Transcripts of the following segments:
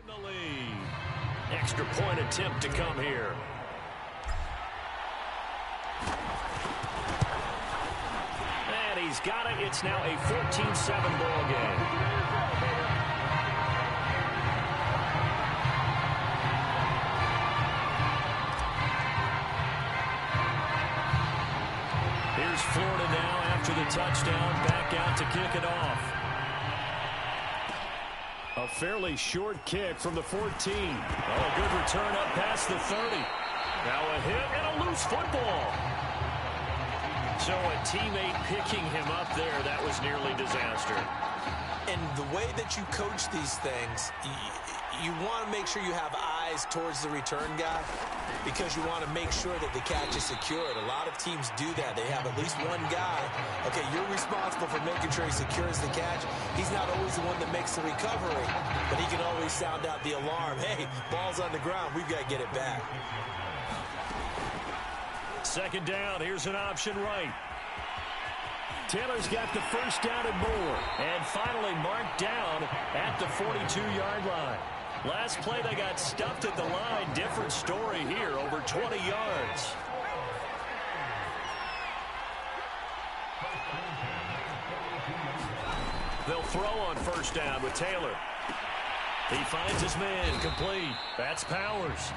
The lead. Extra point attempt to come here. And he's got it. It's now a 14-7 ball game. Here's Florida now after the touchdown. Back out to kick it off. A fairly short kick from the 14. Oh, a good return up past the 30. Now a hit and a loose football. So a teammate picking him up there, that was nearly disaster. And the way that you coach these things, you want to make sure you have eyes towards the return guy because you want to make sure that the catch is secured. A lot of teams do that. They have at least one guy. Okay, you're responsible for making sure he secures the catch. He's not always the one that makes the recovery, but he can always sound out the alarm. Hey, ball's on the ground. We've got to get it back. Second down. Here's an option right. Taylor's got the first down and more. And finally marked down at the 42-yard line. Last play, they got stuffed at the line. Different story here, over 20 yards. They'll throw on first down with Taylor. He finds his man, complete. That's Powers.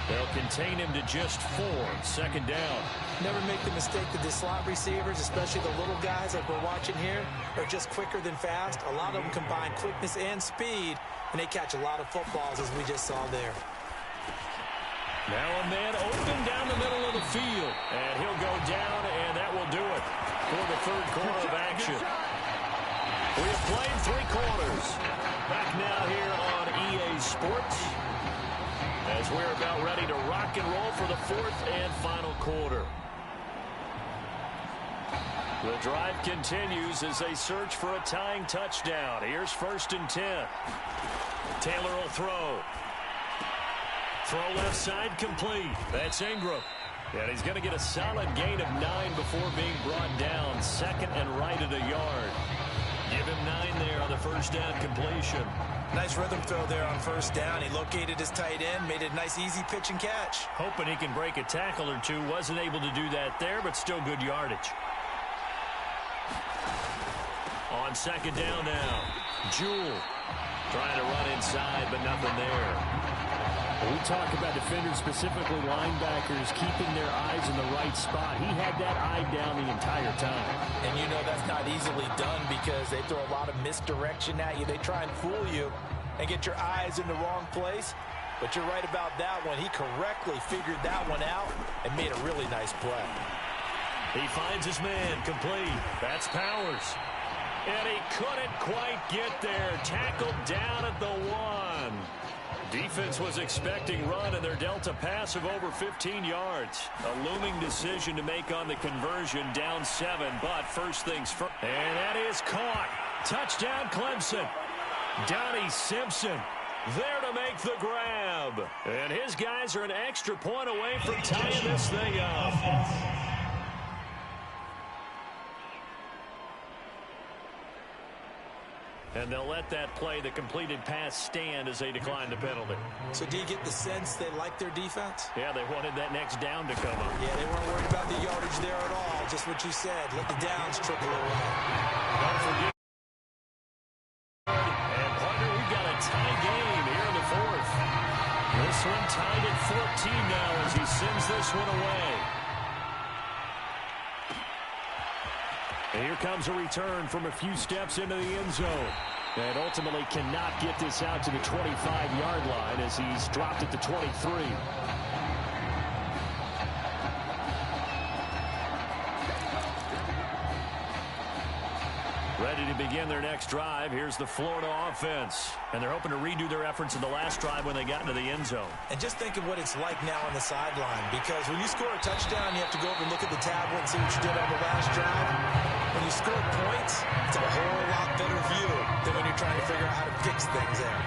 They'll contain him to just 4. Second down. Never make the mistake that the slot receivers, especially the little guys like we're watching here, are just quicker than fast. A lot of them combine quickness and speed, and they catch a lot of footballs, as we just saw there. Now a man open down the middle of the field, and he'll go down, and that will do it for the third quarter of action. We have played 3 quarters. Back now here on EA Sports, as we're about ready to rock and roll for the 4th and final quarter. The drive continues as they search for a tying touchdown. Here's 1st and 10. Taylor will throw. Throw left side complete. That's Ingram. And he's going to get a solid gain of 9 before being brought down. Second and right at a yard. Give him 9 there on the first down completion. Nice rhythm throw there on first down. He located his tight end, made it a nice easy pitch and catch. Hoping he can break a tackle or two. Wasn't able to do that there, but still good yardage. On second down now, Jewell trying to run inside, but nothing there. We talk about defenders, specifically linebackers, keeping their eyes in the right spot. He had that eye down the entire time. And you know that's not easily done because they throw a lot of misdirection at you. They try and fool you and get your eyes in the wrong place. But you're right about that one. He correctly figured that one out and made a really nice play. He finds his man, complete. That's Powers. And he couldn't quite get there. Tackled down at the 1. Defense was expecting run, and they're dealt a pass of over 15 yards. A looming decision to make on the conversion, down 7, but first things first. And that is caught. Touchdown, Clemson. Donnie Simpson there to make the grab. And his guys are an extra point away from tying this thing up. And they'll let that play, the completed pass, stand as they decline the penalty. So do you get the sense they like their defense? Yeah, they wanted that next down to come up. Yeah, they weren't worried about the yardage there at all. Just what you said. Let the downs trickle away. Don't forget. And, partner, we've got a tie game here in the 4th. This one tied at 14 now as he sends this one away. And here comes a return from a few steps into the end zone. And ultimately cannot get this out to the 25-yard line as he's dropped at the 23. Ready to begin their next drive. Here's the Florida offense. And they're hoping to redo their efforts in the last drive when they got into the end zone. And just think of what it's like now on the sideline. Because when you score a touchdown, you have to go over and look at the tablet and see what you did on the last drive. When you score points, it's a whole lot better view than when you're trying to figure out how to fix things there.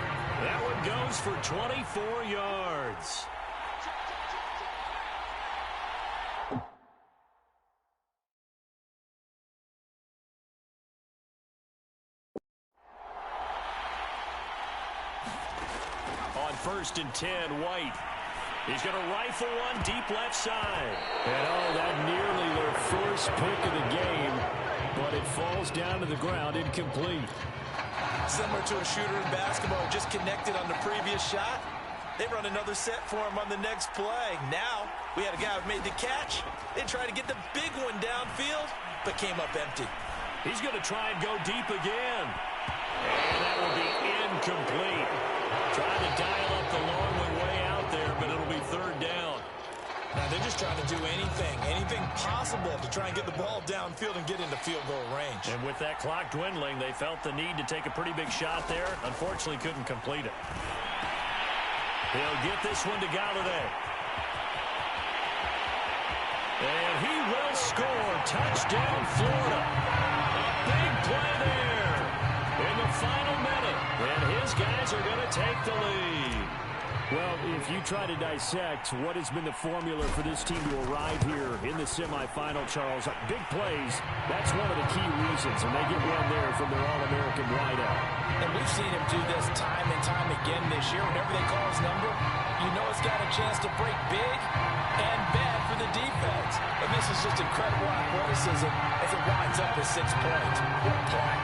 That one goes for 24 yards. 1st and 10, White. He's going to rifle one deep left side. And that nearly their first pick of the game, but it falls down to the ground incomplete. Similar to a shooter in basketball, just connected on the previous shot. They run another set for him on the next play. Now, we had a guy who made the catch. They tried to get the big one downfield, but came up empty. He's going to try and go deep again. And that will be incomplete. Trying to dial up the long one way out there, but it'll be 3rd down. Now, they're just trying to do anything possible to try and get the ball downfield and get into field goal range. And with that clock dwindling, they felt the need to take a pretty big shot there. Unfortunately, couldn't complete it. He'll get this one to Galladay. And he will score. Touchdown, Florida. A big play there in the final minute. And his guys are going to take the lead. Well, if you try to dissect what has been the formula for this team to arrive here in the semifinal, Charles, big plays, that's one of the key reasons, and they get one there from their All-American wideout. And we've seen him do this time and time again this year. Whenever they call his number, you know it's got a chance to break big and bad for the defense. And this is just incredible athleticism as it winds up with 6 points. What a play.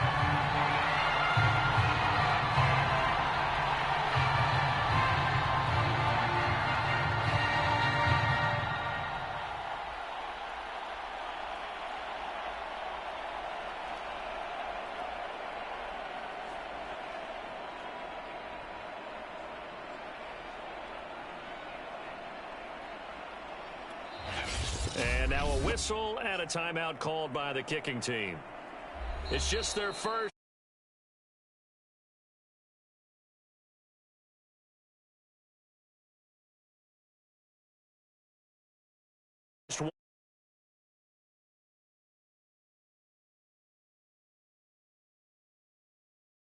And now a whistle and a timeout called by the kicking team. It's just their first.